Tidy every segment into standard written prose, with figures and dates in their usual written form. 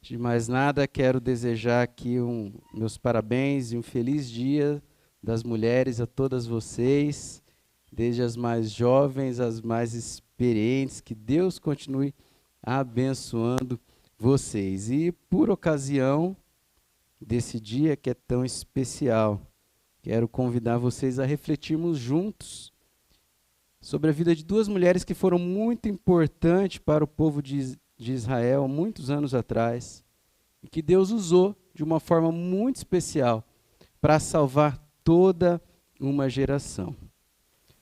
De mais nada, quero desejar aqui meus parabéns e um feliz dia das mulheres a todas vocês, desde as mais jovens às mais experientes, que Deus continue abençoando vocês. E por ocasião desse dia que é tão especial, quero convidar vocês a refletirmos juntos sobre a vida de duas mulheres que foram muito importantes para o povo de Israel muitos anos atrás, e que Deus usou de uma forma muito especial para salvar toda uma geração.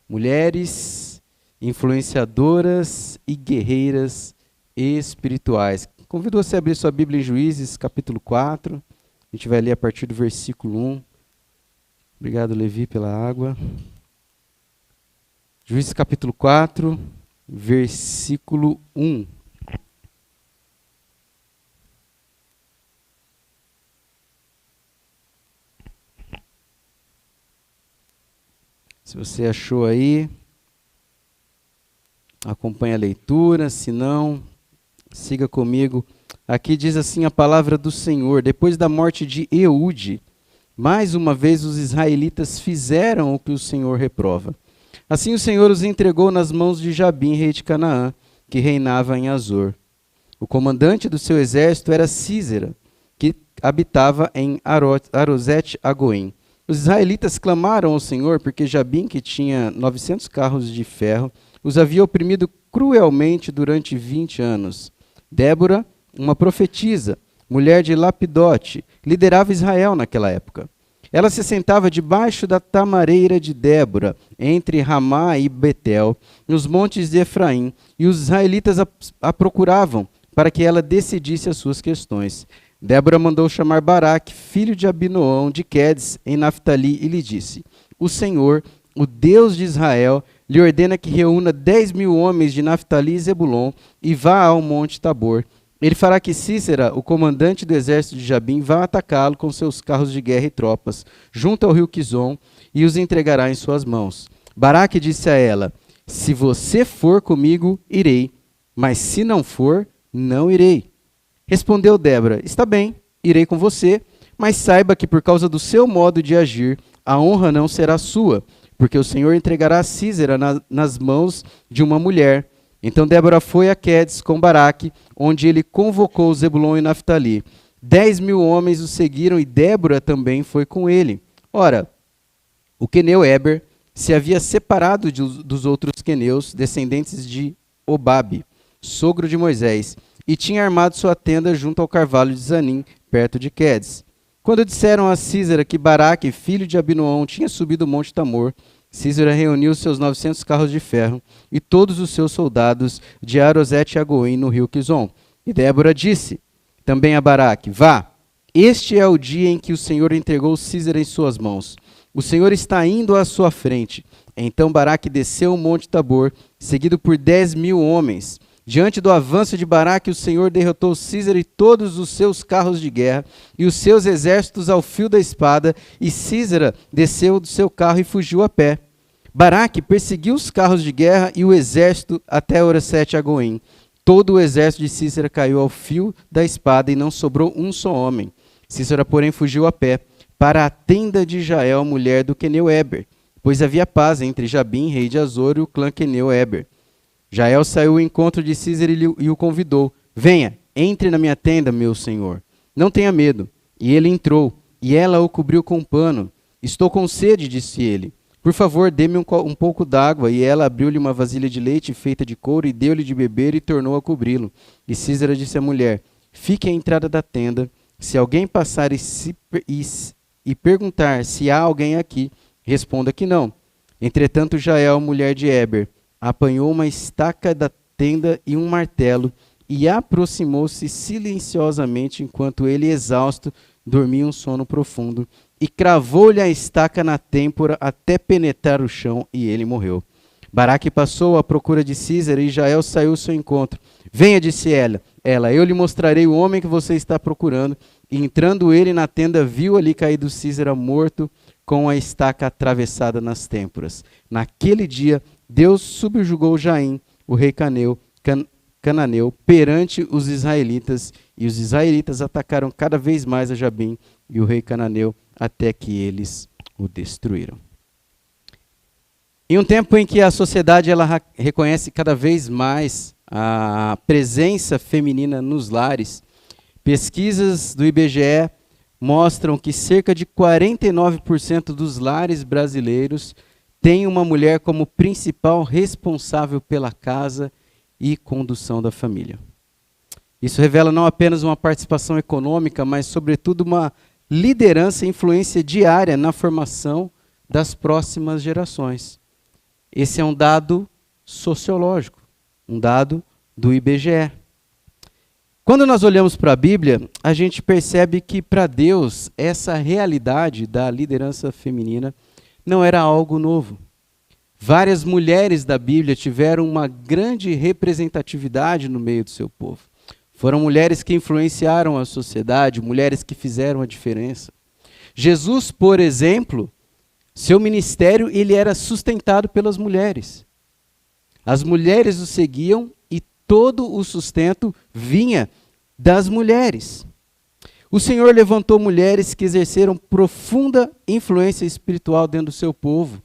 Mulheres influenciadoras e guerreiras espirituais. Convido você a abrir sua Bíblia em Juízes, capítulo 4. A gente vai ler a partir do versículo 1. Obrigado, Levi, pela água. Juízes, capítulo 4, versículo 1. Se você achou aí, acompanhe a leitura, se não, siga comigo. Aqui diz assim a palavra do Senhor: depois da morte de Eude, mais uma vez os israelitas fizeram o que o Senhor reprova. Assim o Senhor os entregou nas mãos de Jabim, rei de Canaã, que reinava em Azor. O comandante do seu exército era Sísera, que habitava em Arosete-Agoim. Os israelitas clamaram ao Senhor porque Jabim, que tinha 900 carros de ferro, os havia oprimido cruelmente durante 20 anos. Débora, uma profetisa, mulher de Lapidote, liderava Israel naquela época. Ela se sentava debaixo da tamareira de Débora, entre Ramá e Betel, nos montes de Efraim, e os israelitas a procuravam para que ela decidisse as suas questões. Débora mandou chamar Baraque, filho de Abinoão, de Quedes, em Naftali, e lhe disse: o Senhor, o Deus de Israel, lhe ordena que reúna 10.000 homens de Naftali e Zebulon e vá ao monte Tabor. Ele fará que Sísera, o comandante do exército de Jabim, vá atacá-lo com seus carros de guerra e tropas, junto ao rio Quizon, e os entregará em suas mãos. Baraque disse a ela: se você for comigo, irei, mas se não for, não irei. Respondeu Débora: está bem, irei com você, mas saiba que por causa do seu modo de agir, a honra não será sua, porque o Senhor entregará Sísera nas mãos de uma mulher. Então Débora foi a Quedes com Baraque, onde ele convocou Zebulon e Naftali. 10.000 homens o seguiram e Débora também foi com ele. Ora, o queneu Eber se havia separado dos outros queneus, descendentes de Obabe, sogro de Moisés, e tinha armado sua tenda junto ao carvalho de Zanim, perto de Quedes. Quando disseram a Sísera que Baraque, filho de Abinoão, tinha subido o monte Tamor, Sísera reuniu seus 900 carros de ferro e todos os seus soldados de Arosete-Agoim no rio Quizon. E Débora disse também a Baraque: vá, este é o dia em que o Senhor entregou Sísera em suas mãos. O Senhor está indo à sua frente. Então Baraque desceu o monte Tabor, seguido por 10.000 homens. Diante do avanço de Baraque, o Senhor derrotou Sísera e todos os seus carros de guerra e os seus exércitos ao fio da espada, e Sísera desceu do seu carro e fugiu a pé. Baraque perseguiu os carros de guerra e o exército até Arosete-Agoim. Todo o exército de Sísera caiu ao fio da espada e não sobrou um só homem. Sísera, porém, fugiu a pé para a tenda de Jael, mulher do queneu Eber, pois havia paz entre Jabim, rei de Azor, e o clã queneu Eber. Jael saiu ao encontro de Sísera e o convidou: venha, entre na minha tenda, meu senhor. Não tenha medo. E ele entrou, e ela o cobriu com um pano. Estou com sede, disse ele. Por favor, dê-me um pouco d'água. E ela abriu-lhe uma vasilha de leite feita de couro e deu-lhe de beber e tornou a cobri-lo. E Sísera disse à mulher: fique à entrada da tenda. Se alguém passar e perguntar se há alguém aqui, responda que não. Entretanto, Jael, mulher de Eber, apanhou uma estaca da tenda e um martelo e aproximou-se silenciosamente enquanto ele, exausto, dormia um sono profundo, e cravou-lhe a estaca na têmpora até penetrar o chão, e ele morreu. Baraque passou à procura de Sísera e Jael saiu ao seu encontro. Venha, disse ela, eu lhe mostrarei o homem que você está procurando. E entrando ele na tenda, viu ali caído Sísera morto, com a estaca atravessada nas têmporas. Naquele dia, Deus subjugou Jaim, o rei cananeu perante os israelitas, e os israelitas atacaram cada vez mais a Jabim e o rei cananeu até que eles o destruíram. Em um tempo em que a sociedade ela reconhece cada vez mais a presença feminina nos lares, pesquisas do IBGE mostram que cerca de 49% dos lares brasileiros têm uma mulher como principal responsável pela casa e condução da família. Isso revela não apenas uma participação econômica, mas sobretudo uma liderança e influência diária na formação das próximas gerações. Esse é um dado sociológico, um dado do IBGE. Quando nós olhamos para a Bíblia, a gente percebe que para Deus essa realidade da liderança feminina não era algo novo. Várias mulheres da Bíblia tiveram uma grande representatividade no meio do seu povo. Foram mulheres que influenciaram a sociedade, mulheres que fizeram a diferença. Jesus, por exemplo, seu ministério ele era sustentado pelas mulheres. As mulheres o seguiam e todo o sustento vinha das mulheres. O Senhor levantou mulheres que exerceram profunda influência espiritual dentro do seu povo.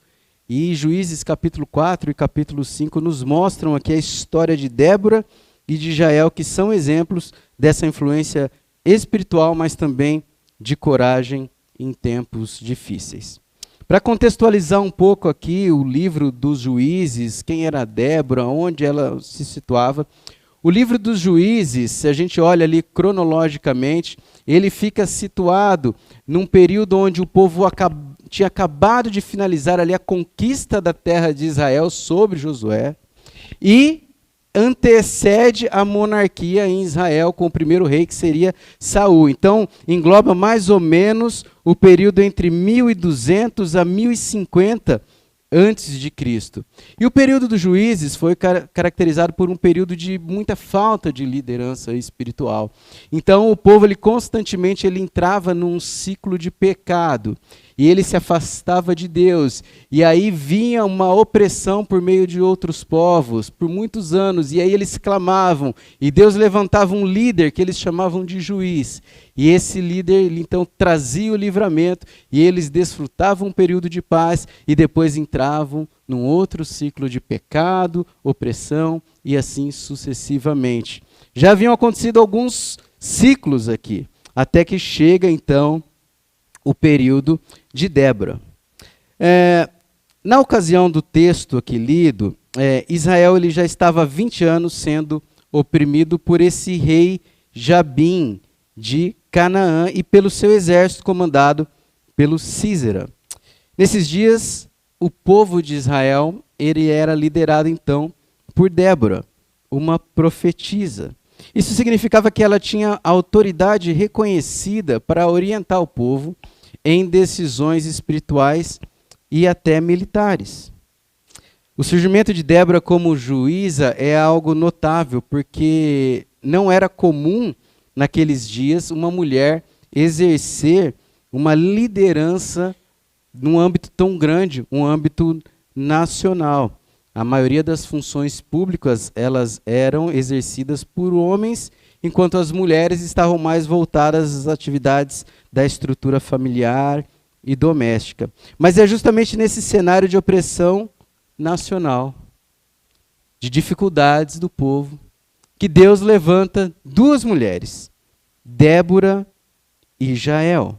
E Juízes capítulo 4 e capítulo 5 nos mostram aqui a história de Débora e de Jael, que são exemplos dessa influência espiritual, mas também de coragem em tempos difíceis. Para contextualizar um pouco aqui o livro dos Juízes, quem era Débora, onde ela se situava, o livro dos Juízes, se a gente olha ali cronologicamente, ele fica situado num período onde o povo tinha acabado de finalizar ali a conquista da terra de Israel sobre Josué e antecede a monarquia em Israel com o primeiro rei, que seria Saul. Então, engloba mais ou menos o período entre 1200 a 1050 antes de Cristo. E o período dos Juízes foi caracterizado por um período de muita falta de liderança espiritual. Então, o povo constantemente entrava num ciclo de pecado. E ele se afastava de Deus. E aí vinha uma opressão por meio de outros povos, por muitos anos. E aí eles clamavam. E Deus levantava um líder que eles chamavam de juiz. E esse líder, ele, então, trazia o livramento. E eles desfrutavam um período de paz. E depois entravam num outro ciclo de pecado, opressão e assim sucessivamente. Já haviam acontecido alguns ciclos aqui. Até que chega, então, o período de Débora. Na ocasião do texto aqui lido, Israel ele já estava há 20 anos sendo oprimido por esse rei Jabim de Canaã e pelo seu exército comandado pelo Sísera. Nesses dias, o povo de Israel ele era liderado então por Débora, uma profetisa. Isso significava que ela tinha autoridade reconhecida para orientar o povo em decisões espirituais e até militares. O surgimento de Débora como juíza é algo notável, porque não era comum naqueles dias uma mulher exercer uma liderança num âmbito tão grande, um âmbito nacional. A maioria das funções públicas elas eram exercidas por homens, enquanto as mulheres estavam mais voltadas às atividades da estrutura familiar e doméstica. Mas é justamente nesse cenário de opressão nacional, de dificuldades do povo, que Deus levanta duas mulheres, Débora e Jael,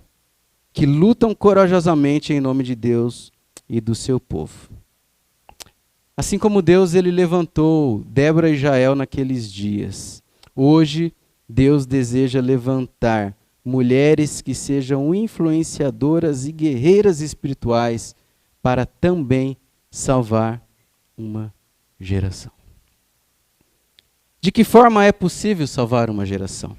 que lutam corajosamente em nome de Deus e do seu povo. Assim como Deus ele levantou Débora e Jael naqueles dias, hoje Deus deseja levantar mulheres que sejam influenciadoras e guerreiras espirituais para também salvar uma geração. De que forma é possível salvar uma geração?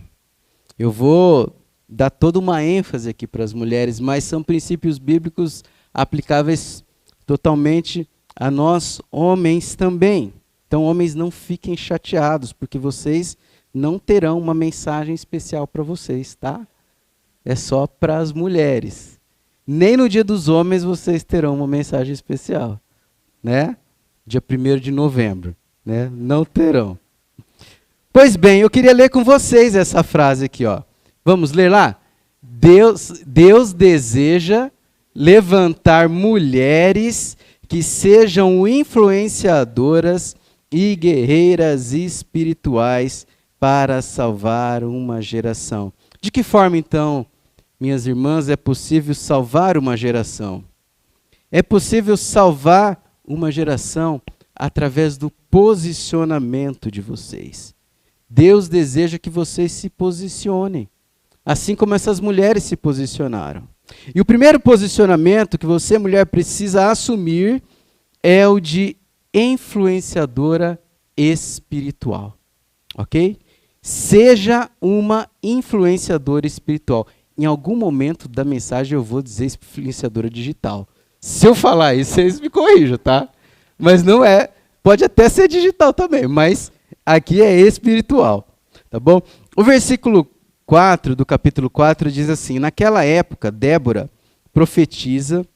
Eu vou dar toda uma ênfase aqui para as mulheres, mas são princípios bíblicos aplicáveis totalmente a nós homens também. Então, homens, não fiquem chateados, porque vocês não terão uma mensagem especial para vocês, tá? É só para as mulheres. Nem no dia dos homens vocês terão uma mensagem especial, né? Dia 1º de novembro, né? Não terão. Pois bem, eu queria ler com vocês essa frase aqui, ó. Vamos ler lá? Deus deseja levantar mulheres que sejam influenciadoras e guerreiras espirituais para salvar uma geração. De que forma, então, minhas irmãs, é possível salvar uma geração? É possível salvar uma geração através do posicionamento de vocês. Deus deseja que vocês se posicionem, assim como essas mulheres se posicionaram. E o primeiro posicionamento que você, mulher, precisa assumir é o de influenciadora espiritual. Ok? Seja uma influenciadora espiritual. Em algum momento da mensagem eu vou dizer influenciadora digital. Se eu falar isso, vocês me corrijam, tá? Mas não é. Pode até ser digital também, mas aqui é espiritual. Tá bom? O versículo 4 do capítulo 4 diz assim: naquela época, Débora, profetisa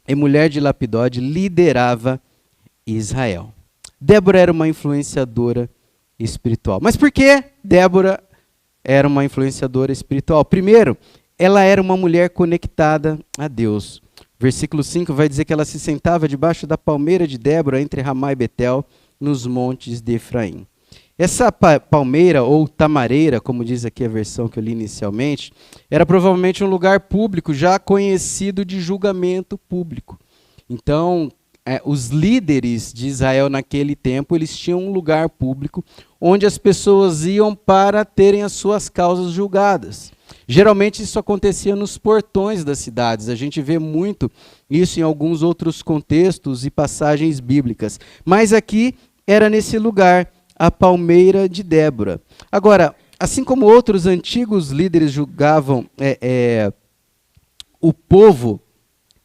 e mulher de Lapidode, liderava Israel. Débora era uma influenciadora espiritual. Mas por que Débora era uma influenciadora espiritual? Primeiro, ela era uma mulher conectada a Deus. Versículo 5 vai dizer que ela se sentava debaixo da palmeira de Débora, entre Ramá e Betel, nos montes de Efraim. Essa palmeira, ou tamareira, como diz aqui a versão que eu li inicialmente, era provavelmente um lugar público, já conhecido de julgamento público. Então, os líderes de Israel naquele tempo, eles tinham um lugar público onde as pessoas iam para terem as suas causas julgadas. Geralmente isso acontecia nos portões das cidades. A gente vê muito isso em alguns outros contextos e passagens bíblicas. Mas aqui era nesse lugar, a palmeira de Débora. Agora, assim como outros antigos líderes julgavam o povo,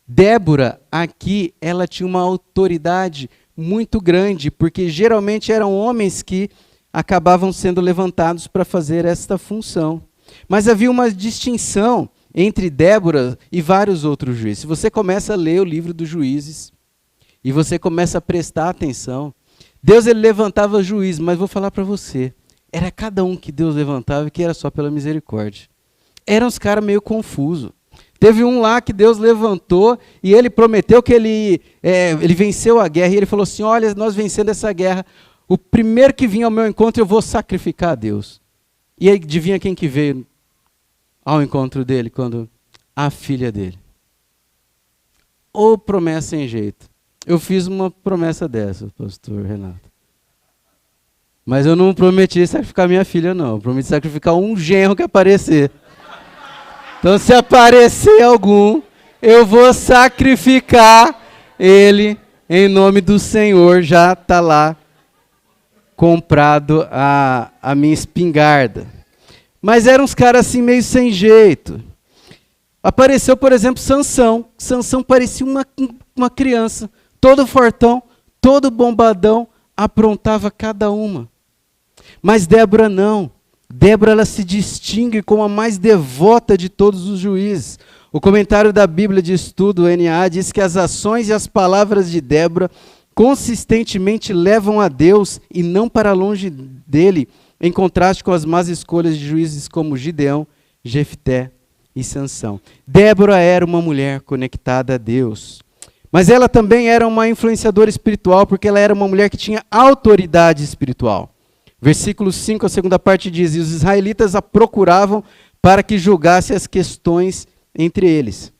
Débora aqui, ela tinha uma autoridade muito grande, porque geralmente eram homens que acabavam sendo levantados para fazer esta função. Mas havia uma distinção entre Débora e vários outros juízes. Se você começa a ler o livro dos Juízes e você começa a prestar atenção, Deus ele levantava juízes, mas vou falar para você, era cada um que Deus levantava que era só pela misericórdia. Eram os caras meio confusos. Teve um lá que Deus levantou e ele prometeu que ele venceu a guerra. E ele falou assim, olha, nós vencendo essa guerra, o primeiro que vinha ao meu encontro eu vou sacrificar a Deus. E aí, adivinha quem que veio ao encontro dele? A filha dele. Ou promessa sem jeito. Eu fiz uma promessa dessa, pastor Renato. Mas eu não prometi sacrificar minha filha, não. Eu prometi sacrificar um genro que aparecer. Então, se aparecer algum, eu vou sacrificar ele em nome do Senhor. Já está lá comprado a minha espingarda. Mas eram uns caras assim meio sem jeito. Apareceu, por exemplo, Sansão. Sansão parecia uma criança, todo fortão, todo bombadão, aprontava cada uma. Mas Débora não. Débora ela se distingue como a mais devota de todos os juízes. O comentário da Bíblia de Estudo, o NA, diz que as ações e as palavras de Débora consistentemente levam a Deus e não para longe dele, em contraste com as más escolhas de juízes como Gideão, Jefté e Sansão. Débora era uma mulher conectada a Deus. Mas ela também era uma influenciadora espiritual, porque ela era uma mulher que tinha autoridade espiritual. Versículo 5, a segunda parte diz, e os israelitas a procuravam para que julgasse as questões entre eles.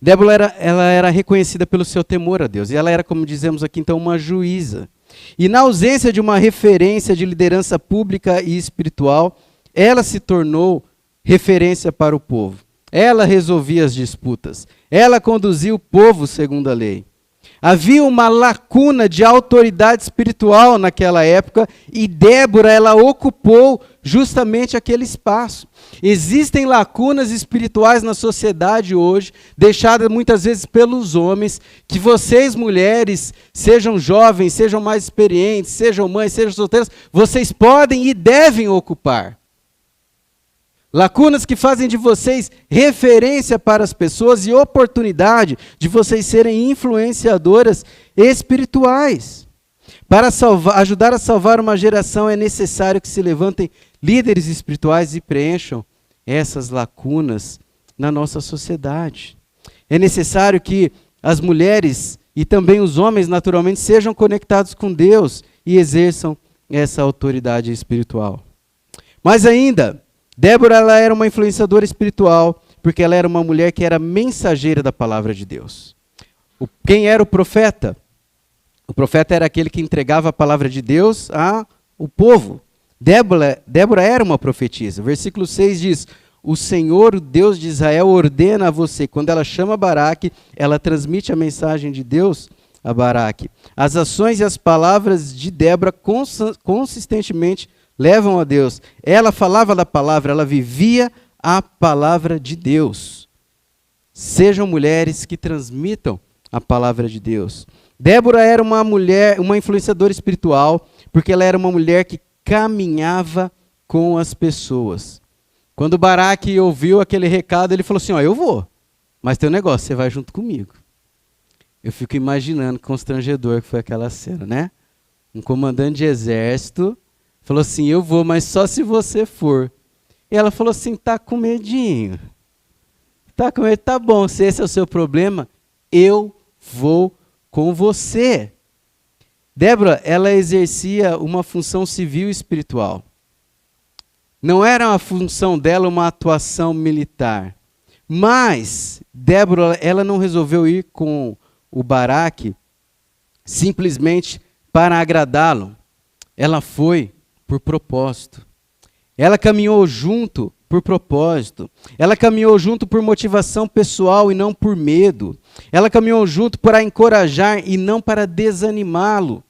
Débora ela era reconhecida pelo seu temor a Deus, e ela era, como dizemos aqui, então, uma juíza. E na ausência de uma referência de liderança pública e espiritual, ela se tornou referência para o povo. Ela resolvia as disputas. Ela conduzia o povo segundo a lei. Havia uma lacuna de autoridade espiritual naquela época e Débora, ela ocupou justamente aquele espaço. Existem lacunas espirituais na sociedade hoje, deixadas muitas vezes pelos homens, que vocês mulheres, sejam jovens, sejam mais experientes, sejam mães, sejam solteiras, vocês podem e devem ocupar. Lacunas que fazem de vocês referência para as pessoas e oportunidade de vocês serem influenciadoras espirituais. Para ajudar a salvar uma geração é necessário que se levantem líderes espirituais e preencham essas lacunas na nossa sociedade. É necessário que as mulheres e também os homens, naturalmente, sejam conectados com Deus e exerçam essa autoridade espiritual. Mas ainda, Débora ela era uma influenciadora espiritual, porque ela era uma mulher que era mensageira da palavra de Deus. Quem era o profeta? O profeta era aquele que entregava a palavra de Deus ao povo. Débora era uma profetisa. Versículo 6 diz: o Senhor, o Deus de Israel, ordena a você. Quando ela chama Baraque, ela transmite a mensagem de Deus a Baraque. As ações e as palavras de Débora consistentemente levam a Deus. Ela falava da palavra, ela vivia a palavra de Deus. Sejam mulheres que transmitam a palavra de Deus. Débora era uma mulher, uma influenciadora espiritual, porque ela era uma mulher que caminhava com as pessoas. Quando Baraque ouviu aquele recado, ele falou assim: ó, eu vou, mas tem um negócio, você vai junto comigo. Eu fico imaginando que constrangedor que foi aquela cena, né? Um comandante de exército falou assim: eu vou, mas só se você for. E ela falou assim: tá com medinho. Tá com medo? Tá bom, se esse é o seu problema, eu vou com você. Débora, ela exercia uma função civil e espiritual. Não era uma função dela uma atuação militar. Mas Débora, ela não resolveu ir com o Baraque simplesmente para agradá-lo. Ela foi por propósito. Ela caminhou junto por propósito. Ela caminhou junto por motivação pessoal e não por medo. Ela caminhou junto para encorajar e não para desanimá-lo.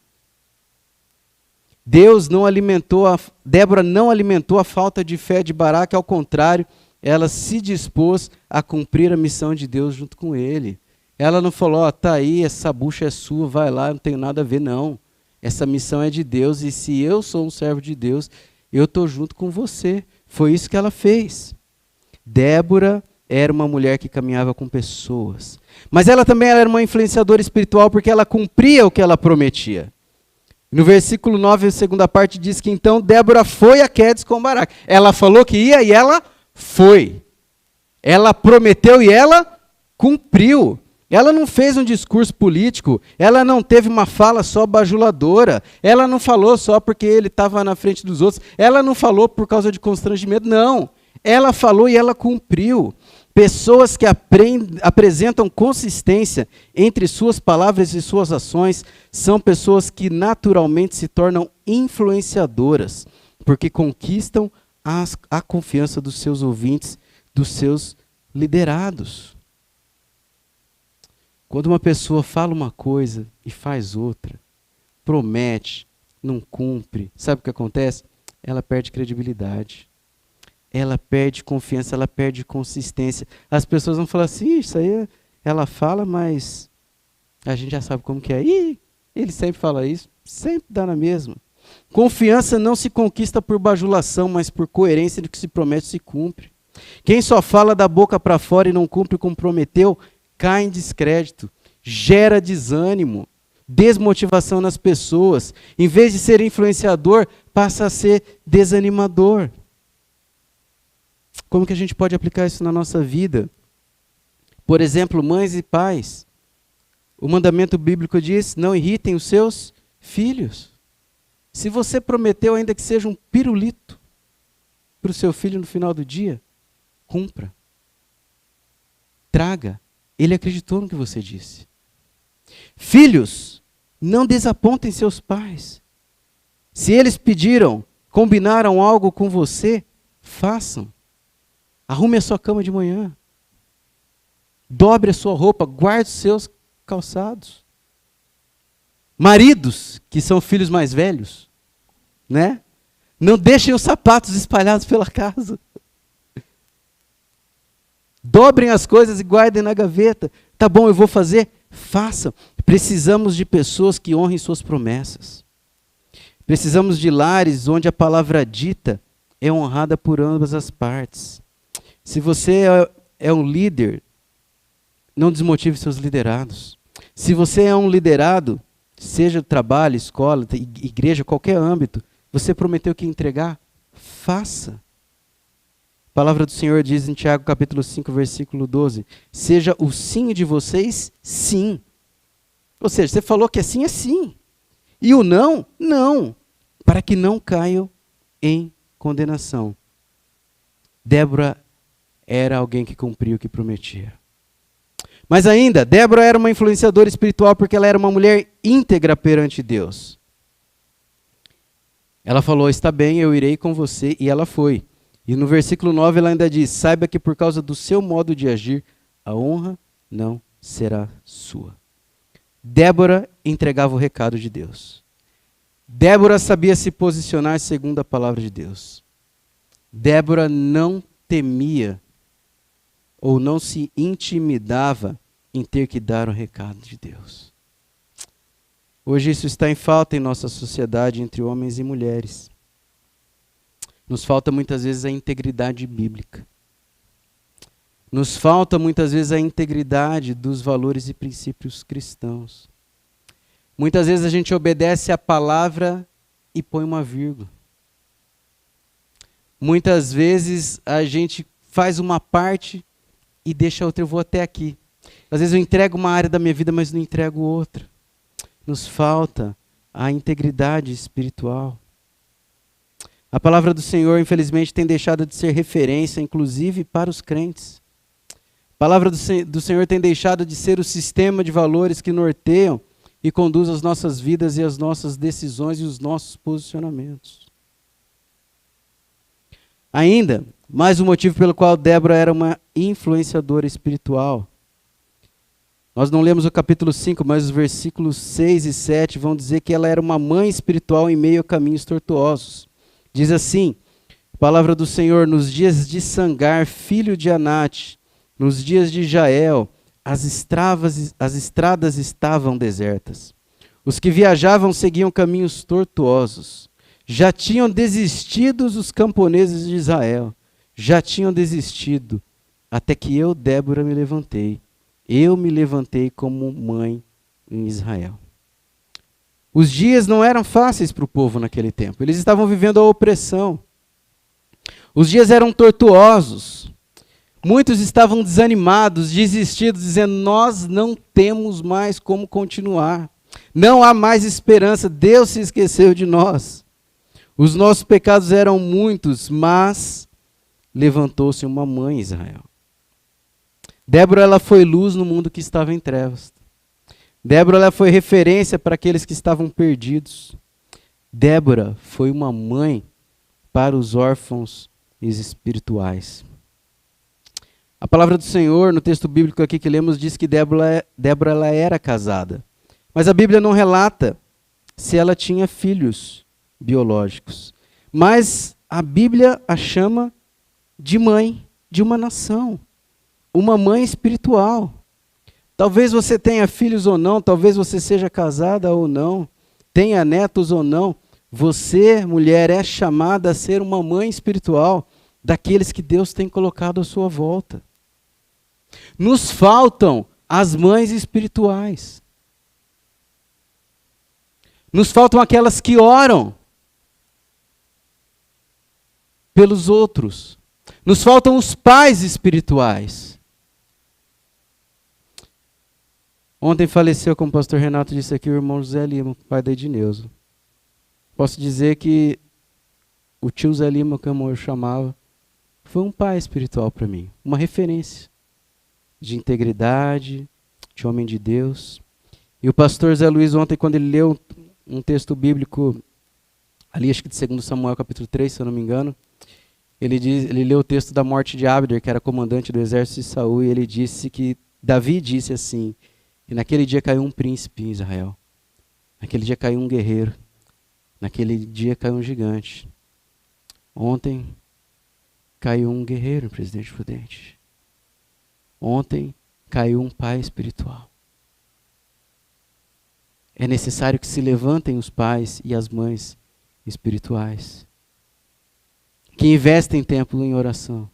Débora não alimentou a falta de fé de Baraque, ao contrário, ela se dispôs a cumprir a missão de Deus junto com ele. Ela não falou: ó, tá aí, essa bucha é sua, vai lá, não tenho nada a ver, não. Essa missão é de Deus e se eu sou um servo de Deus, eu estou junto com você. Foi isso que ela fez. Débora era uma mulher que caminhava com pessoas. Mas ela também era uma influenciadora espiritual porque ela cumpria o que ela prometia. No versículo 9, a segunda parte, diz que então Débora foi a Quedes com Baraque. Ela falou que ia e ela foi. Ela prometeu e ela cumpriu. Ela não fez um discurso político, ela não teve uma fala só bajuladora, ela não falou só porque ele estava na frente dos outros, ela não falou por causa de constrangimento, não. Ela falou e ela cumpriu. Pessoas que apresentam consistência entre suas palavras e suas ações são pessoas que naturalmente se tornam influenciadoras, porque conquistam a confiança dos seus ouvintes, dos seus liderados. Quando uma pessoa fala uma coisa e faz outra, promete, não cumpre, sabe o que acontece? Ela perde credibilidade. Ela perde confiança, ela perde consistência. As pessoas vão falar assim: isso aí ela fala, mas a gente já sabe como que é. Ih, ele sempre fala isso, sempre dá na mesma. Confiança não se conquista por bajulação, mas por coerência do que se promete se cumpre. Quem só fala da boca para fora e não cumpre como prometeu, cai em descrédito, gera desânimo, desmotivação nas pessoas. Em vez de ser influenciador, passa a ser desanimador. Como que a gente pode aplicar isso na nossa vida? Por exemplo, mães e pais. O mandamento bíblico diz: não irritem os seus filhos. Se você prometeu, ainda que seja um pirulito para o seu filho no final do dia, cumpra. Traga. Ele acreditou no que você disse. Filhos, não desapontem seus pais. Se eles pediram, combinaram algo com você, façam. Arrume a sua cama de manhã. Dobre a sua roupa, guarde os seus calçados. Maridos, que são filhos mais velhos, né? Não deixem os sapatos espalhados pela casa. Dobrem as coisas e guardem na gaveta. Tá bom, eu vou fazer? Façam. Precisamos de pessoas que honrem suas promessas. Precisamos de lares onde a palavra dita é honrada por ambas as partes. Se você é um líder, não desmotive seus liderados. Se você é um liderado, seja trabalho, escola, igreja, qualquer âmbito, você prometeu que ia entregar, faça. A palavra do Senhor diz em Tiago capítulo 5, versículo 12, seja o sim de vocês, sim. Ou seja, você falou que é sim. E o não, não. Para que não caiam em condenação. Débora era alguém que cumpria o que prometia. Mas ainda, Débora era uma influenciadora espiritual porque ela era uma mulher íntegra perante Deus. Ela falou, está bem, eu irei com você, e ela foi. E no versículo 9 ela ainda diz, saiba que por causa do seu modo de agir, a honra não será sua. Débora entregava o recado de Deus. Débora sabia se posicionar segundo a palavra de Deus. Débora não temia ou não se intimidava em ter que dar o recado de Deus. Hoje isso está em falta em nossa sociedade entre homens e mulheres. Nos falta muitas vezes a integridade bíblica. Nos falta muitas vezes a integridade dos valores e princípios cristãos. Muitas vezes a gente obedece a palavra e põe uma vírgula. Muitas vezes a gente faz uma parte e deixa a outra, eu vou até aqui. Às vezes eu entrego uma área da minha vida, mas não entrego outra. Nos falta a integridade espiritual. A palavra do Senhor, infelizmente, tem deixado de ser referência, inclusive para os crentes. A palavra do Senhor tem deixado de ser o sistema de valores que norteiam e conduz as nossas vidas e as nossas decisões e os nossos posicionamentos. Ainda, mais um motivo pelo qual Débora era uma influenciadora espiritual. Nós não lemos o capítulo 5, mas os versículos 6 e 7 vão dizer que ela era uma mãe espiritual em meio a caminhos tortuosos. Diz assim, a palavra do Senhor, nos dias de Sangar, filho de Anate, nos dias de Jael, as estradas estavam desertas. Os que viajavam seguiam caminhos tortuosos. Já tinham desistido os camponeses de Israel. Já tinham desistido, até que eu, Débora, me levantei. Eu me levantei como mãe em Israel. Os dias não eram fáceis para o povo naquele tempo. Eles estavam vivendo a opressão. Os dias eram tortuosos. Muitos estavam desanimados, desistidos, dizendo, nós não temos mais como continuar. Não há mais esperança, Deus se esqueceu de nós. Os nossos pecados eram muitos, mas levantou-se uma mãe em Israel. Débora, ela foi luz no mundo que estava em trevas. Débora, ela foi referência para aqueles que estavam perdidos. Débora foi uma mãe para os órfãos espirituais. A palavra do Senhor, no texto bíblico aqui que lemos, diz que Débora ela era casada. Mas a Bíblia não relata se ela tinha filhos biológicos. Mas a Bíblia a chama de mãe de uma nação. Uma mãe espiritual. Talvez você tenha filhos ou não, talvez você seja casada ou não, tenha netos ou não. Você, mulher, é chamada a ser uma mãe espiritual daqueles que Deus tem colocado à sua volta. Nos faltam as mães espirituais. Nos faltam aquelas que oram pelos outros. Nos faltam os pais espirituais. Ontem faleceu, como o pastor Renato disse aqui, o irmão José Lima, pai da Edneuza. Posso dizer que o tio Zé Lima, como eu chamava, foi um pai espiritual para mim. Uma referência de integridade, de homem de Deus. E o pastor Zé Luiz ontem, quando ele leu um texto bíblico, ali acho que de 2 Samuel capítulo 3, se eu não me engano, ele leu o texto da morte de Abner, que era comandante do exército de Saul, e ele disse que, Davi disse assim, e naquele dia caiu um príncipe em Israel. Naquele dia caiu um guerreiro. Naquele dia caiu um gigante. Ontem caiu um guerreiro, Presidente Prudente. Ontem caiu um pai espiritual. É necessário que se levantem os pais e as mães espirituais, que investem tempo em oração,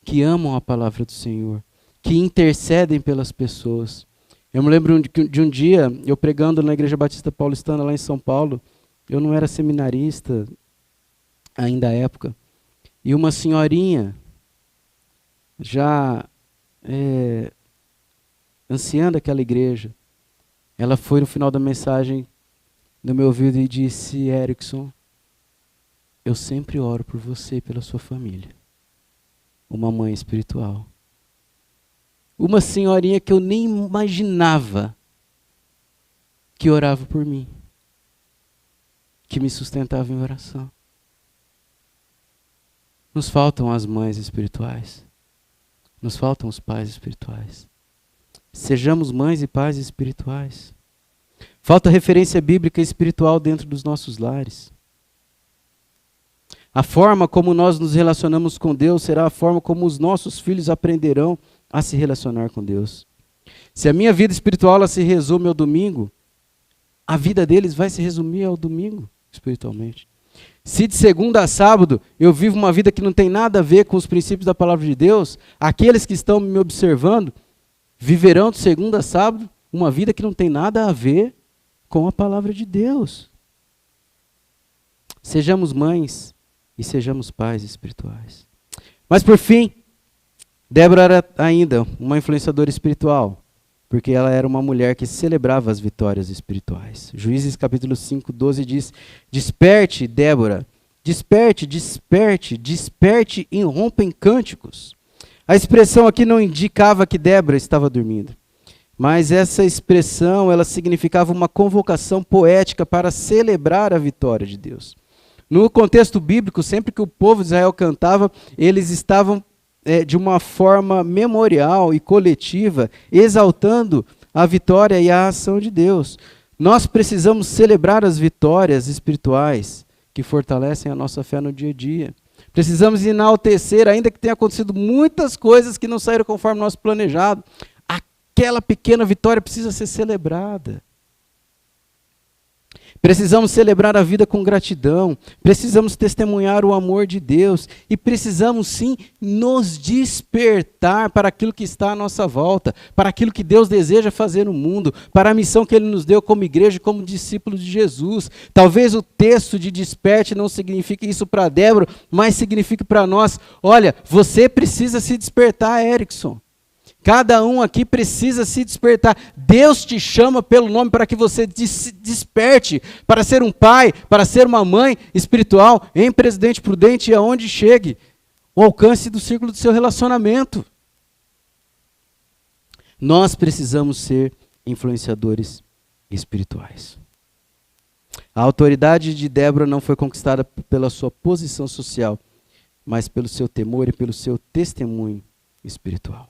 que amam a palavra do Senhor, que intercedem pelas pessoas, Eu me lembro de um dia, eu pregando na Igreja Batista Paulistana, lá em São Paulo. Eu não era seminarista ainda à época. E uma senhorinha, já anciã daquela igreja, ela foi no final da mensagem no meu ouvido e disse: Erickson, eu sempre oro por você e pela sua família. Uma mãe espiritual. Uma senhorinha que eu nem imaginava que orava por mim, que me sustentava em oração. Nos faltam as mães espirituais. Nos faltam os pais espirituais. Sejamos mães e pais espirituais. Falta referência bíblica e espiritual dentro dos nossos lares. A forma como nós nos relacionamos com Deus será a forma como os nossos filhos aprenderão a se relacionar com Deus. Se a minha vida espiritual ela se resume ao domingo, a vida deles vai se resumir ao domingo, espiritualmente. Se de segunda a sábado eu vivo uma vida que não tem nada a ver com os princípios da palavra de Deus, aqueles que estão me observando viverão de segunda a sábado uma vida que não tem nada a ver com a palavra de Deus. Sejamos mães e sejamos pais espirituais. Mas por fim, Débora era ainda uma influenciadora espiritual, porque ela era uma mulher que celebrava as vitórias espirituais. Juízes capítulo 5, 12 diz: desperte, Débora, desperte, desperte, desperte e rompa em cânticos. A expressão aqui não indicava que Débora estava dormindo, mas essa expressão ela significava uma convocação poética para celebrar a vitória de Deus. No contexto bíblico, sempre que o povo de Israel cantava, eles estavam de uma forma memorial e coletiva, exaltando a vitória e a ação de Deus. Nós precisamos celebrar as vitórias espirituais que fortalecem a nossa fé no dia a dia. Precisamos enaltecer, ainda que tenha acontecido muitas coisas que não saíram conforme nosso planejado, aquela pequena vitória precisa ser celebrada. Precisamos celebrar a vida com gratidão, precisamos testemunhar o amor de Deus e precisamos sim nos despertar para aquilo que está à nossa volta, para aquilo que Deus deseja fazer no mundo, para a missão que Ele nos deu como igreja e como discípulos de Jesus. Talvez o texto de desperte não signifique isso para Débora, mas signifique para nós. Olha, você precisa se despertar, Erickson. Cada um aqui precisa se despertar. Deus te chama pelo nome para que você se desperte, para ser um pai, para ser uma mãe espiritual, em Presidente Prudente e aonde chegue, o alcance do círculo do seu relacionamento. Nós precisamos ser influenciadores espirituais. A autoridade de Débora não foi conquistada pela sua posição social, mas pelo seu temor e pelo seu testemunho espiritual.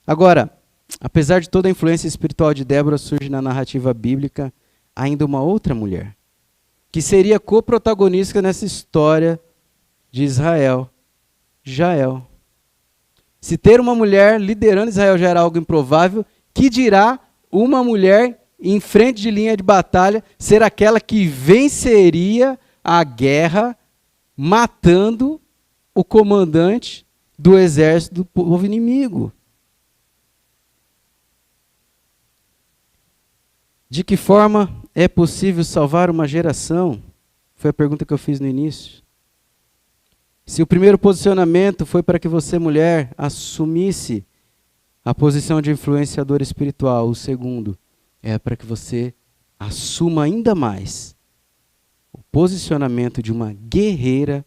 Agora, apesar de toda a influência espiritual de Débora, surge na narrativa bíblica ainda uma outra mulher, que seria coprotagonista nessa história de Israel, Jael. Se ter uma mulher liderando Israel já era algo improvável, que dirá uma mulher em frente de linha de batalha ser aquela que venceria a guerra matando o comandante do exército do povo inimigo. De que forma é possível salvar uma geração? Foi a pergunta que eu fiz no início. Se o primeiro posicionamento foi para que você, mulher, assumisse a posição de influenciadora espiritual, o segundo é para que você assuma ainda mais o posicionamento de uma guerreira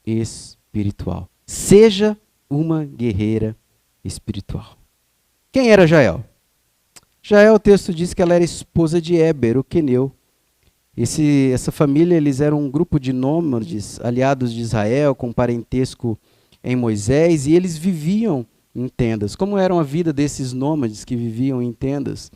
espiritual. Seja uma guerreira espiritual. Quem era Jael? Jael, o texto diz que ela era esposa de Éber, o queneu. Essa família, eles eram um grupo de nômades, aliados de Israel, com parentesco em Moisés, e eles viviam em tendas. Como era a vida desses nômades que viviam em tendas?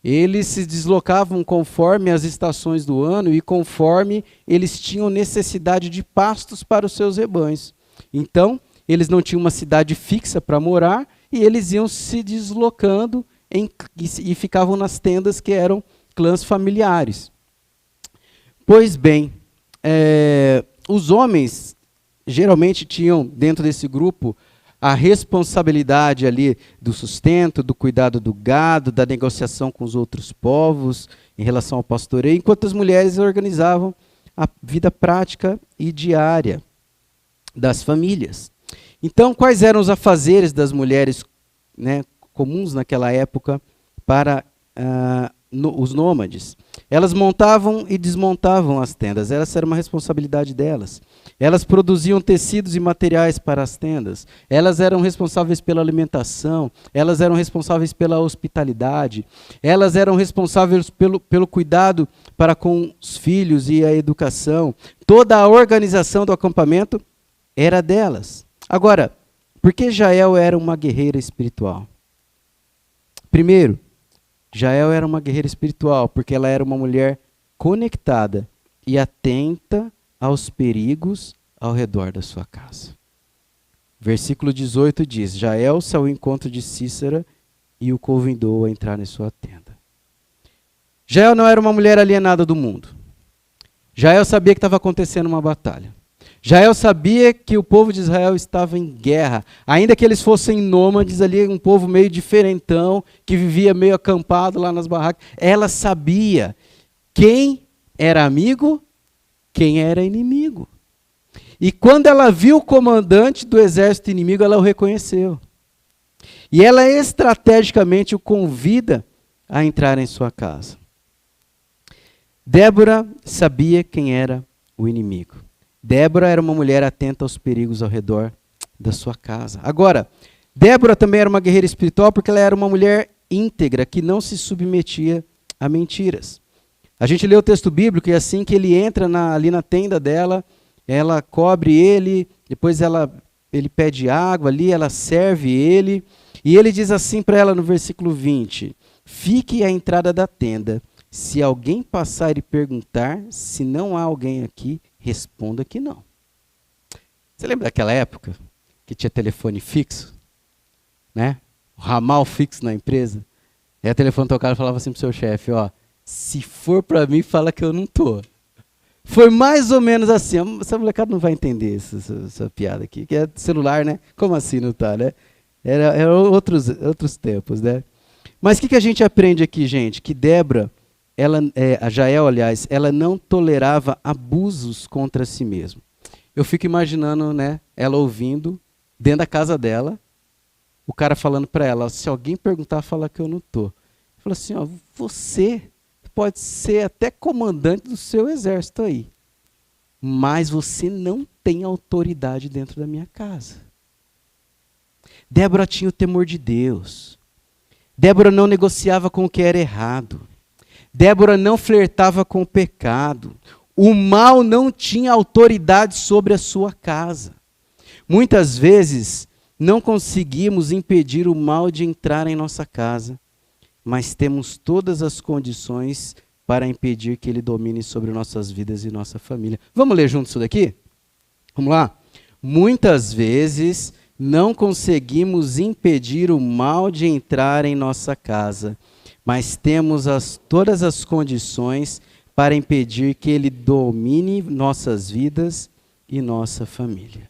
Eles se deslocavam conforme as estações do ano e conforme eles tinham necessidade de pastos para os seus rebanhos. Então, eles não tinham uma cidade fixa para morar e eles iam se deslocando e ficavam nas tendas que eram clãs familiares. Pois bem, os homens geralmente tinham dentro desse grupo a responsabilidade ali do sustento, do cuidado do gado, da negociação com os outros povos em relação ao pastoreio, enquanto as mulheres organizavam a vida prática e diária das famílias. Então, quais eram os afazeres das mulheres, né, comuns naquela época para os nômades? Elas montavam e desmontavam as tendas, essa era uma responsabilidade delas. Elas produziam tecidos e materiais para as tendas, elas eram responsáveis pela alimentação, elas eram responsáveis pela hospitalidade, elas eram responsáveis pelo cuidado para com os filhos e a educação. Toda a organização do acampamento era delas. Agora, por que Jael era uma guerreira espiritual? Primeiro, Jael era uma guerreira espiritual porque ela era uma mulher conectada e atenta aos perigos ao redor da sua casa. Versículo 18 diz: Jael saiu ao encontro de Sísera e o convidou a entrar em sua tenda. Jael não era uma mulher alienada do mundo. Jael sabia que estava acontecendo uma batalha. Jael sabia que o povo de Israel estava em guerra, ainda que eles fossem nômades ali, um povo meio diferentão, que vivia meio acampado lá nas barracas. Ela sabia quem era amigo, quem era inimigo. E quando ela viu o comandante do exército inimigo, ela o reconheceu. E ela estrategicamente o convida a entrar em sua casa. Débora sabia quem era o inimigo. Débora era uma mulher atenta aos perigos ao redor da sua casa. Agora, Débora também era uma guerreira espiritual porque ela era uma mulher íntegra, que não se submetia a mentiras. A gente lê o texto bíblico e assim que ele entra ali na tenda dela, ela cobre ele, depois ele pede água ali, ela serve ele, e ele diz assim para ela no versículo 20, fique à entrada da tenda, se alguém passar e perguntar, se não há alguém aqui, responda que não. Você lembra daquela época que tinha telefone fixo? Né? O ramal fixo na empresa? Aí o telefone tocava e falava assim pro seu chefe, ó, se for para mim, fala que eu não tô. Foi mais ou menos assim. Essa molecada não vai entender essa piada aqui, que é celular, né? Como assim não tá, né? Era outros tempos, né? Mas o que a gente aprende aqui, gente? Que Débora, a Jael, aliás, ela não tolerava abusos contra si mesma. Eu fico imaginando, né, ela ouvindo, dentro da casa dela, o cara falando para ela, se alguém perguntar, fala que eu não tô. Fala assim, ó, você pode ser até comandante do seu exército aí, mas você não tem autoridade dentro da minha casa. Débora tinha o temor de Deus. Débora não negociava com o que era errado. Débora não flertava com o pecado. O mal não tinha autoridade sobre a sua casa. Muitas vezes não conseguimos impedir o mal de entrar em nossa casa, mas temos todas as condições para impedir que ele domine sobre nossas vidas e nossa família. Vamos ler junto isso daqui? Vamos lá? Muitas vezes não conseguimos impedir o mal de entrar em nossa casa, mas temos todas as condições para impedir que ele domine nossas vidas e nossa família.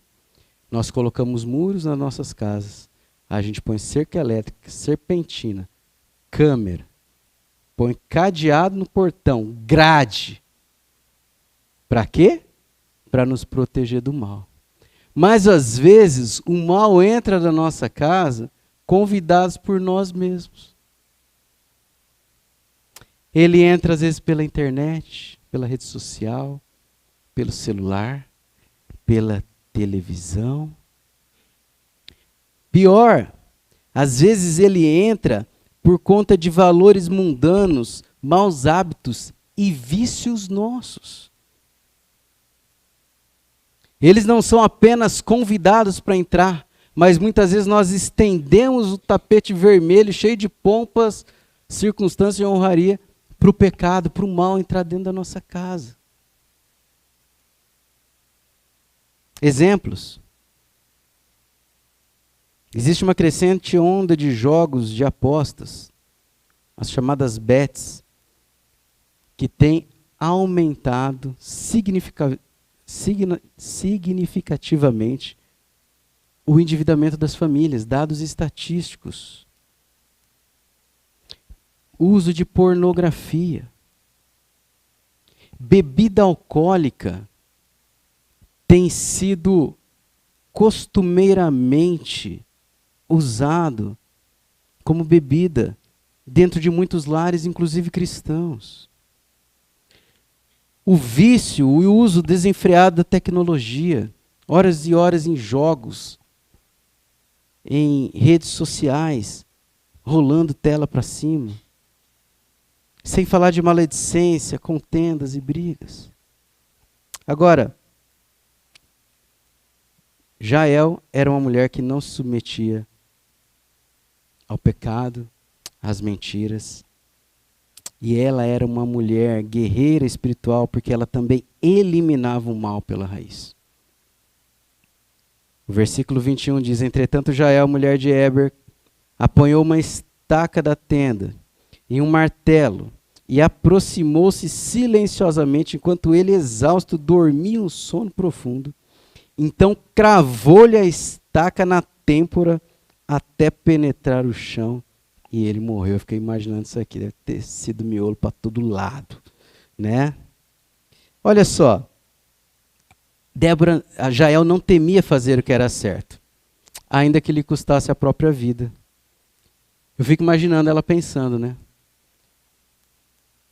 Nós colocamos muros nas nossas casas, a gente põe cerca elétrica, serpentina, câmera, põe cadeado no portão, grade. Para quê? Para nos proteger do mal. Mas às vezes o mal entra na nossa casa convidados por nós mesmos. Ele entra às vezes pela internet, pela rede social, pelo celular, pela televisão. Pior, às vezes ele entra por conta de valores mundanos, maus hábitos e vícios nossos. Eles não são apenas convidados para entrar, mas muitas vezes nós estendemos o tapete vermelho cheio de pompas, circunstâncias e honraria para o pecado, para o mal entrar dentro da nossa casa. Exemplos. Existe uma crescente onda de jogos de apostas, as chamadas bets, que tem aumentado significativamente o endividamento das famílias, dados estatísticos. Uso de pornografia. Bebida alcoólica tem sido costumeiramente usado como bebida dentro de muitos lares, inclusive cristãos. O vício, o uso desenfreado da tecnologia, horas e horas em jogos, em redes sociais, rolando tela para cima. Sem falar de maledicência, contendas e brigas. Agora, Jael era uma mulher que não se submetia ao pecado, às mentiras. E ela era uma mulher guerreira espiritual, porque ela também eliminava o mal pela raiz. O versículo 21 diz: entretanto, Jael, mulher de Heber, apanhou uma estaca da tenda e um martelo, e aproximou-se silenciosamente, enquanto ele, exausto, dormia um sono profundo. Então cravou-lhe a estaca na têmpora até penetrar o chão, e ele morreu. Eu fiquei imaginando isso aqui, deve ter sido miolo para todo lado, né? Olha só, Jael não temia fazer o que era certo, ainda que lhe custasse a própria vida. Eu fico imaginando ela pensando, né?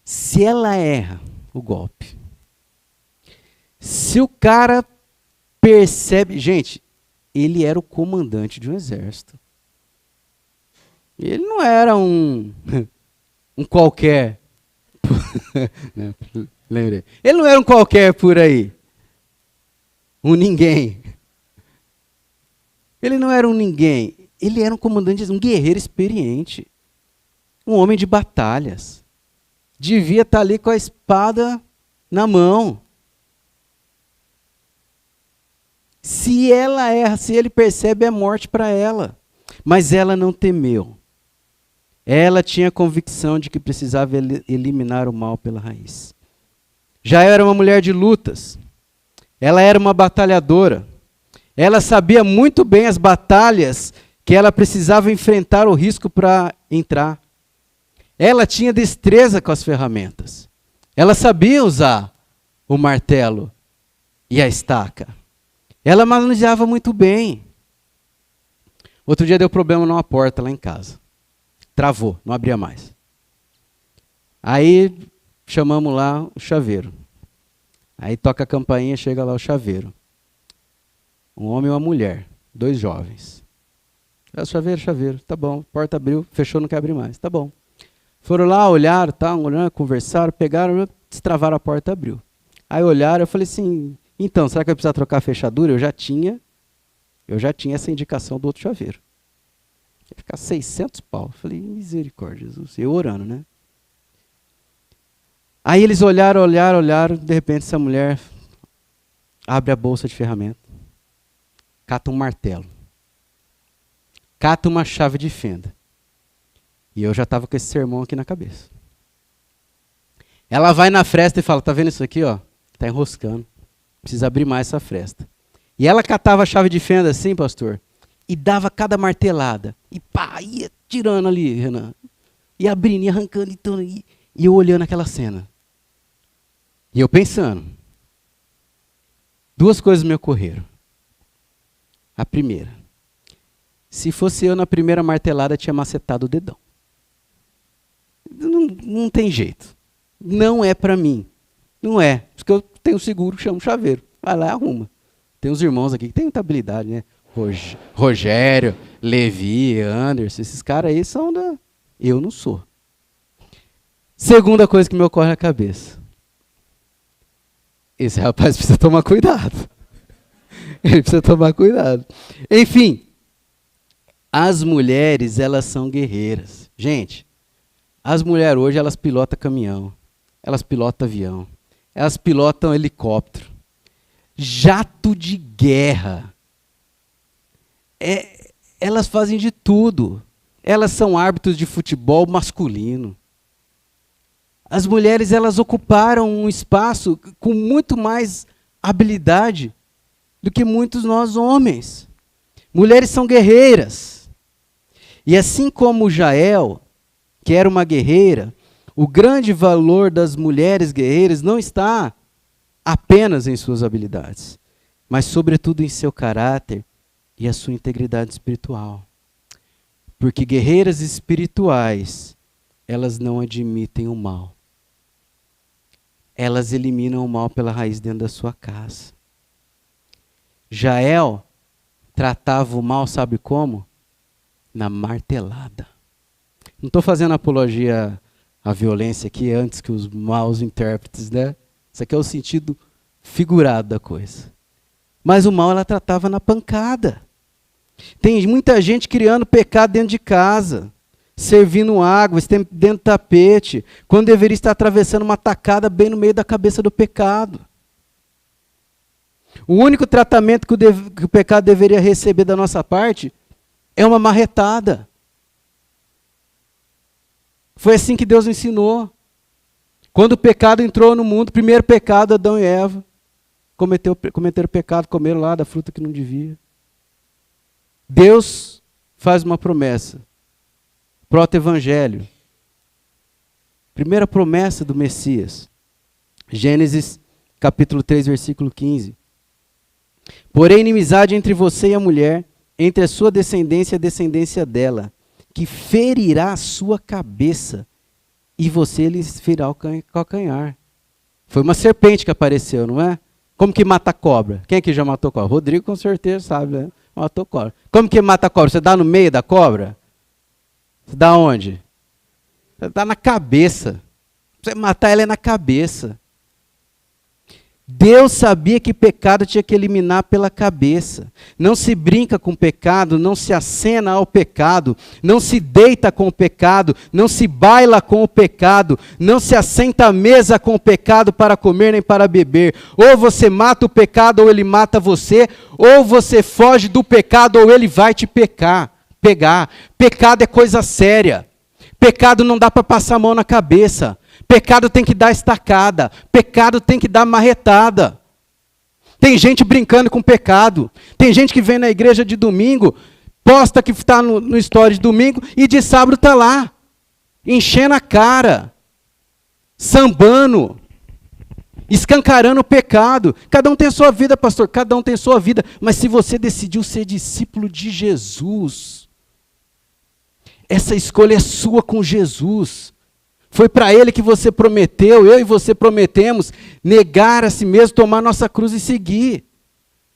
Se ela erra o golpe, se o cara percebe... Gente, ele era o comandante de um exército. Ele não era um qualquer. Lembrei. Ele não era um qualquer por aí. Um ninguém. Ele não era um ninguém. Ele era um comandante, um guerreiro experiente. Um homem de batalhas. Devia estar ali com a espada na mão. Se ela erra, se ele percebe, é morte para ela. Mas ela não temeu. Ela tinha convicção de que precisava eliminar o mal pela raiz. Já era uma mulher de lutas. Ela era uma batalhadora. Ela sabia muito bem as batalhas que ela precisava enfrentar o risco para entrar. Ela tinha destreza com as ferramentas. Ela sabia usar o martelo e a estaca. Ela manuseava muito bem. Outro dia deu problema numa porta lá em casa. Travou, não abria mais. Aí chamamos lá o chaveiro. Aí toca a campainha, chega lá o chaveiro. Um homem e uma mulher, 2 jovens. Chaveiro, tá bom. Porta abriu, fechou, não quer abrir mais, tá bom. Foram lá, olharam, conversaram, pegaram, destravaram a porta, abriu. Aí olharam, eu falei assim, então, será que eu preciso trocar a fechadura? Eu já tinha essa indicação do outro chaveiro. Ia ficar 600 pau. Eu falei, misericórdia, Jesus. Eu orando, né? Aí eles olharam, de repente essa mulher abre a bolsa de ferramenta, cata um martelo, cata uma chave de fenda. E eu já estava com esse sermão aqui na cabeça. Ela vai na fresta e fala, tá vendo isso aqui, ó? Tá enroscando. Precisa abrir mais essa fresta. E ela catava a chave de fenda assim, pastor, e dava cada martelada. E pá, ia tirando ali, Renan. E abrindo, e arrancando, e eu olhando aquela cena. E eu pensando. 2 coisas me ocorreram. A primeira. Se fosse eu na primeira martelada, tinha macetado o dedão. Não tem jeito. Não é para mim. Não é. Porque eu tenho seguro, chamo o chaveiro. Vai lá e arruma. Tem uns irmãos aqui que têm muita habilidade, né? Rogério, Levi, Anderson, esses caras aí são da... Eu não sou. Segunda coisa que me ocorre na cabeça. Esse rapaz precisa tomar cuidado. Ele precisa tomar cuidado. Enfim, as mulheres, elas são guerreiras. Gente, as mulheres hoje, elas pilotam caminhão, elas pilotam avião, elas pilotam helicóptero, jato de guerra. Elas fazem de tudo. Elas são árbitros de futebol masculino. As mulheres, elas ocuparam um espaço com muito mais habilidade do que muitos nós homens. Mulheres são guerreiras. E assim como Jael, que era uma guerreira, o grande valor das mulheres guerreiras não está apenas em suas habilidades, mas sobretudo em seu caráter e a sua integridade espiritual. Porque guerreiras espirituais, elas não admitem o mal. Elas eliminam o mal pela raiz dentro da sua casa. Jael tratava o mal, sabe como? Na martelada. Não estou fazendo apologia à violência aqui antes que os maus intérpretes, né? Isso aqui é o sentido figurado da coisa. Mas o mal ela tratava na pancada. Tem muita gente criando pecado dentro de casa, servindo água, dentro do tapete, quando deveria estar atravessando uma tacada bem no meio da cabeça do pecado. O único tratamento que o pecado deveria receber da nossa parte é uma marretada. Foi assim que Deus ensinou. Quando o pecado entrou no mundo, primeiro pecado, Adão e Eva cometeram pecado, comeram lá da fruta que não devia. Deus faz uma promessa. Proto-evangelho. Primeira promessa do Messias. Gênesis capítulo 3, versículo 15. Porém, inimizade entre você e a mulher, entre a sua descendência e a descendência dela, que ferirá a sua cabeça, e você lhe ferirá o calcanhar. Foi uma serpente que apareceu, não é? Como que mata a cobra? Quem aqui já matou cobra? Rodrigo com certeza sabe, né? Matou cobra. Como que mata a cobra? Você dá no meio da cobra? Você dá onde? Você dá na cabeça. Você matar ela é na cabeça. Deus sabia que pecado tinha que eliminar pela cabeça. Não se brinca com o pecado, não se acena ao pecado, não se deita com o pecado, não se baila com o pecado, não se assenta à mesa com o pecado para comer nem para beber. Ou você mata o pecado ou ele mata você, ou você foge do pecado ou ele vai te pegar. Pecado é coisa séria. Pecado não dá para passar a mão na cabeça. Pecado tem que dar estacada. Pecado tem que dar marretada. Tem gente brincando com pecado. Tem gente que vem na igreja de domingo, posta que está no story de domingo e de sábado está lá, enchendo a cara, sambando, escancarando o pecado. Cada um tem a sua vida, pastor, cada um tem a sua vida. Mas se você decidiu ser discípulo de Jesus, essa escolha é sua com Jesus. Foi para Ele que você prometeu, eu e você prometemos, negar a si mesmo, tomar nossa cruz e seguir.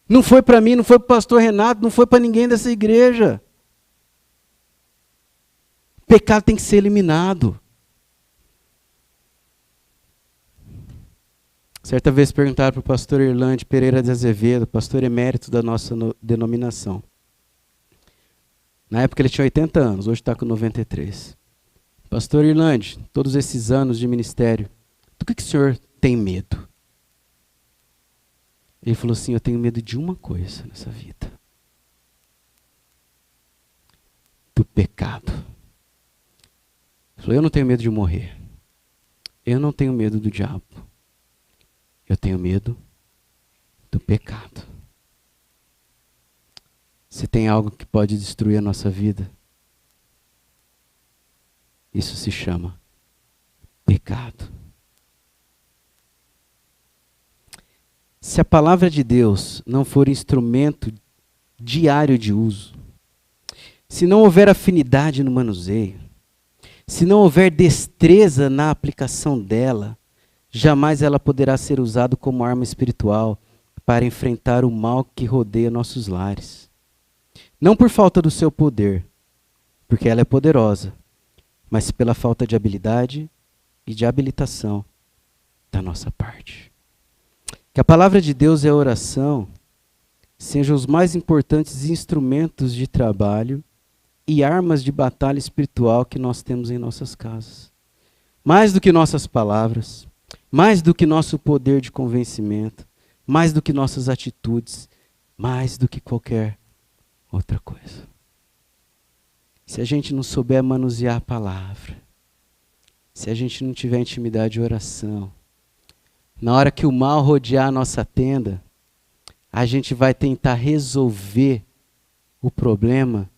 Não foi para mim, não foi para o pastor Renato, não foi para ninguém dessa igreja. O pecado tem que ser eliminado. Certa vez perguntaram para o pastor Irlande Pereira de Azevedo, pastor emérito da nossa denominação. Na época ele tinha 80 anos, hoje está com 93. Pastor Irlande, todos esses anos de ministério, do que o senhor tem medo? Ele falou assim, eu tenho medo de uma coisa nessa vida. Do pecado. Ele falou, eu não tenho medo de morrer. Eu não tenho medo do diabo. Eu tenho medo do pecado. Se tem algo que pode destruir a nossa vida, isso se chama pecado. Se a palavra de Deus não for instrumento diário de uso, se não houver afinidade no manuseio, se não houver destreza na aplicação dela, jamais ela poderá ser usada como arma espiritual para enfrentar o mal que rodeia nossos lares. Não por falta do seu poder, porque ela é poderosa, mas pela falta de habilidade e de habilitação da nossa parte. Que a palavra de Deus e a oração sejam os mais importantes instrumentos de trabalho e armas de batalha espiritual que nós temos em nossas casas. Mais do que nossas palavras, mais do que nosso poder de convencimento, mais do que nossas atitudes, mais do que qualquer outra coisa. Se a gente não souber manusear a palavra, se a gente não tiver intimidade de oração, na hora que o mal rodear a nossa tenda, a gente vai tentar resolver o problema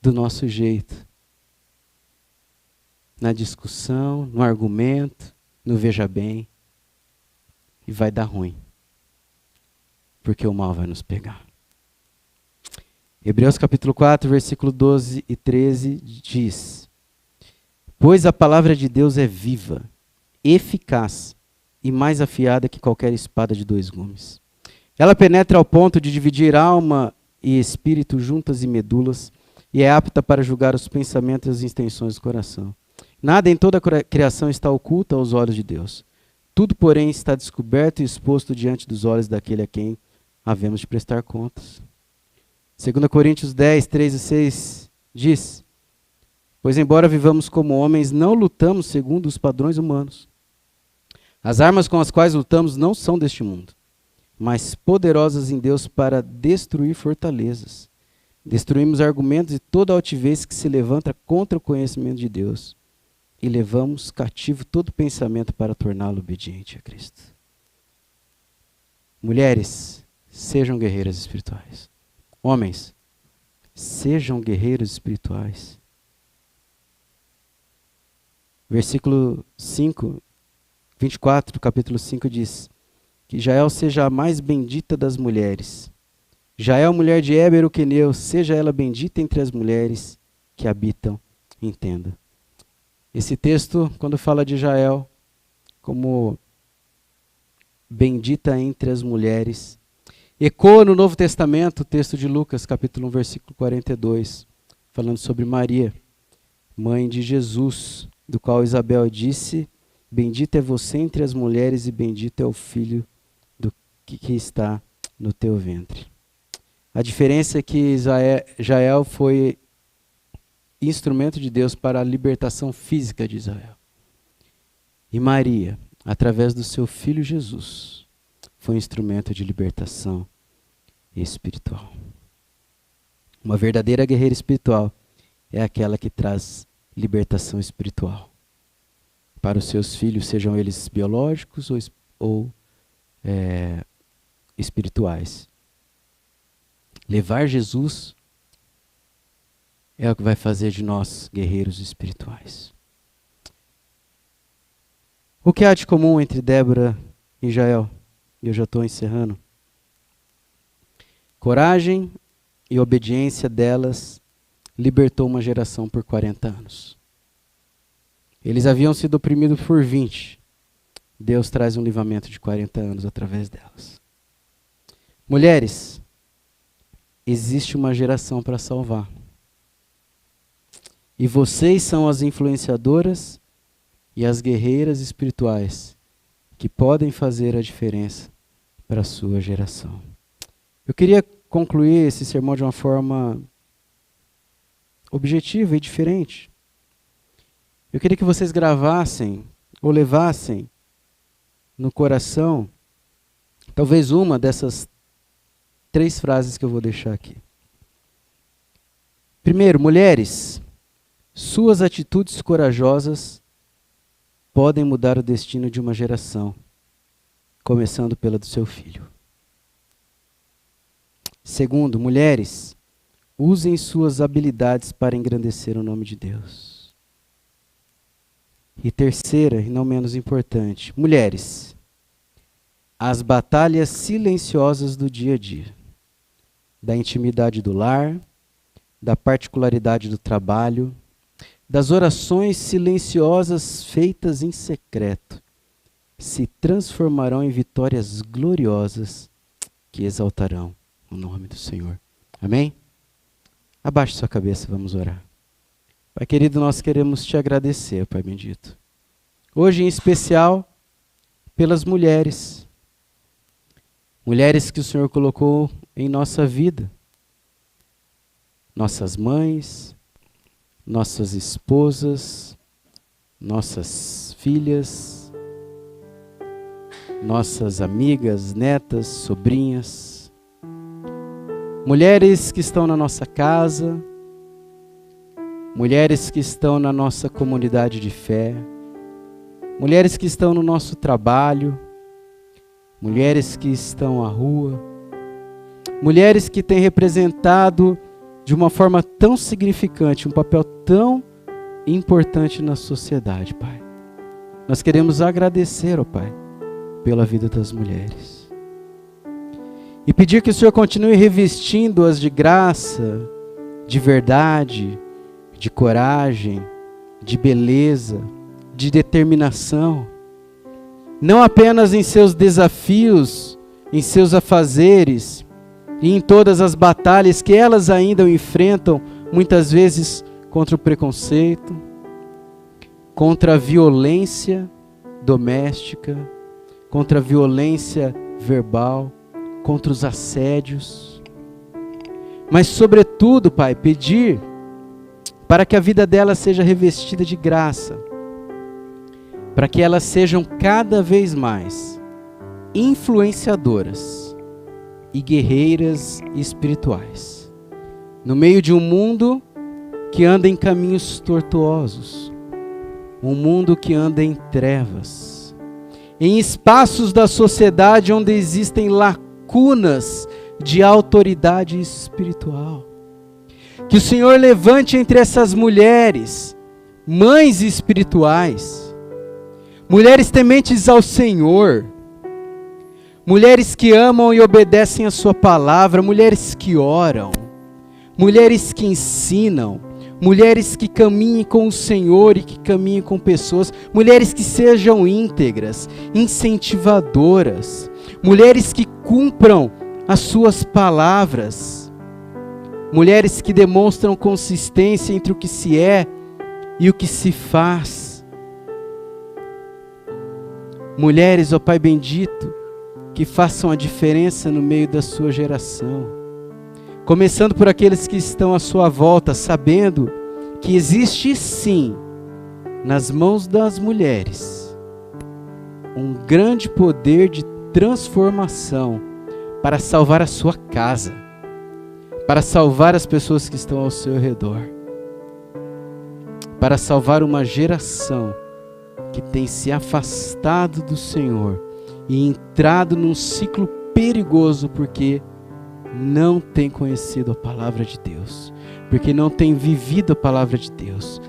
do nosso jeito. Na discussão, no argumento, no veja bem. E vai dar ruim. Porque o mal vai nos pegar. Hebreus capítulo 4, versículo 12 e 13 diz: Pois a palavra de Deus é viva, eficaz e mais afiada que qualquer espada de 2 gumes. Ela penetra ao ponto de dividir alma e espírito, juntas e medulas, e é apta para julgar os pensamentos e as intenções do coração. Nada em toda a criação está oculto aos olhos de Deus. Tudo, porém, está descoberto e exposto diante dos olhos daquele a quem havemos de prestar contas. 2 Coríntios 10, 3 e 6 diz: Pois embora vivamos como homens, não lutamos segundo os padrões humanos. As armas com as quais lutamos não são deste mundo, mas poderosas em Deus para destruir fortalezas. Destruímos argumentos e toda altivez que se levanta contra o conhecimento de Deus. E levamos cativo todo pensamento para torná-lo obediente a Cristo. Mulheres, sejam guerreiras espirituais. Homens, sejam guerreiros espirituais. Versículo 5, 24 do capítulo 5 diz: Que Jael seja a mais bendita das mulheres. Jael, mulher de Éber, o queneu, seja ela bendita entre as mulheres que habitam em tenda. Esse texto, quando fala de Jael como bendita entre as mulheres, ecoa no Novo Testamento o texto de Lucas, capítulo 1, versículo 42, falando sobre Maria, mãe de Jesus, do qual Isabel disse: Bendita é você entre as mulheres e bendito é o filho que está no teu ventre. A diferença é que Jael foi instrumento de Deus para a libertação física de Israel. E Maria, através do seu filho Jesus, foi instrumento de libertação espiritual. Uma verdadeira guerreira espiritual é aquela que traz libertação espiritual para os seus filhos, sejam eles biológicos ou espirituais. Levar Jesus é o que vai fazer de nós guerreiros espirituais. O que há de comum entre Débora e Jael? Eu já estou encerrando. Coragem e obediência delas libertou uma geração por 40 anos. Eles haviam sido oprimidos por 20. Deus traz um livramento de 40 anos através delas. Mulheres, existe uma geração para salvar. E vocês são as influenciadoras e as guerreiras espirituais que podem fazer a diferença para a sua geração. Eu queria concluir esse sermão de uma forma objetiva e diferente. Eu queria que vocês gravassem ou levassem no coração talvez uma dessas 3 frases que eu vou deixar aqui. Primeiro, mulheres, suas atitudes corajosas podem mudar o destino de uma geração, começando pela do seu filho. Segundo, mulheres, usem suas habilidades para engrandecer o nome de Deus. E terceira, e não menos importante, mulheres, as batalhas silenciosas do dia a dia, da intimidade do lar, da particularidade do trabalho, das orações silenciosas feitas em secreto, se transformarão em vitórias gloriosas que exaltarão o nome do Senhor. Amém? Abaixe sua cabeça, vamos orar. Pai querido, nós queremos te agradecer, Pai bendito. Hoje em especial, pelas mulheres. Mulheres que o Senhor colocou em nossa vida. Nossas mães, nossas esposas, nossas filhas, nossas amigas, netas, sobrinhas. Mulheres que estão na nossa casa, mulheres que estão na nossa comunidade de fé, mulheres que estão no nosso trabalho, mulheres que estão à rua, Mulheres que têm representado de uma forma tão significante, um papel tão importante na sociedade, Pai. Nós queremos agradecer, ó Pai, pela vida das mulheres. E pedir que o Senhor continue revestindo-as de graça, de verdade, de coragem, de beleza, de determinação. Não apenas em seus desafios, em seus afazeres, e em todas as batalhas que elas ainda enfrentam, muitas vezes contra o preconceito, contra a violência doméstica, contra a violência verbal, contra os assédios. Mas, sobretudo, Pai, pedir para que a vida delas seja revestida de graça, para que elas sejam cada vez mais influenciadoras e guerreiras espirituais, no meio de um mundo que anda em caminhos tortuosos, um mundo que anda em trevas, em espaços da sociedade onde existem lacunas de autoridade espiritual. Que o Senhor levante entre essas mulheres, mães espirituais, mulheres tementes ao Senhor, mulheres que amam e obedecem a sua palavra, mulheres que oram, mulheres que ensinam, mulheres que caminhem com o Senhor e que caminhem com pessoas, mulheres que sejam íntegras, incentivadoras, mulheres que cumpram as suas palavras, mulheres que demonstram consistência entre o que se é e o que se faz. Mulheres, ó Pai bendito, que façam a diferença no meio da sua geração. Começando por aqueles que estão à sua volta, sabendo que existe sim, nas mãos das mulheres, um grande poder de transformação para salvar a sua casa, para salvar as pessoas que estão ao seu redor, para salvar uma geração que tem se afastado do Senhor e entrado num ciclo perigoso porque não tem conhecido a palavra de Deus, porque não tem vivido a palavra de Deus.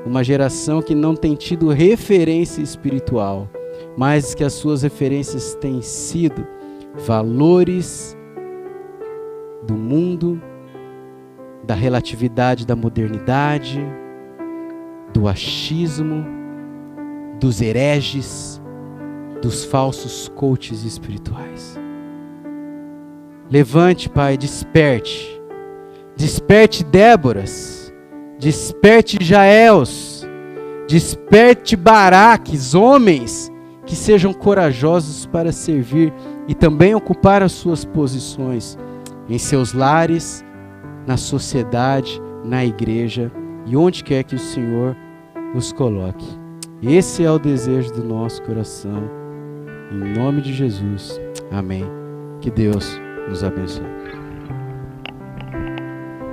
Uma geração que não tem tido referência espiritual, mas que as suas referências têm sido valores do mundo, da relatividade da modernidade, do achismo, dos hereges, dos falsos coaches espirituais. Levante, Pai, desperte. Desperte Déboras, desperte Jaels, desperte Baraques, homens que sejam corajosos para servir e também ocupar as suas posições em seus lares, na sociedade, na igreja e onde quer que o Senhor os coloque. Esse é o desejo do nosso coração. Em nome de Jesus. Amém. Que Deus nos abençoe.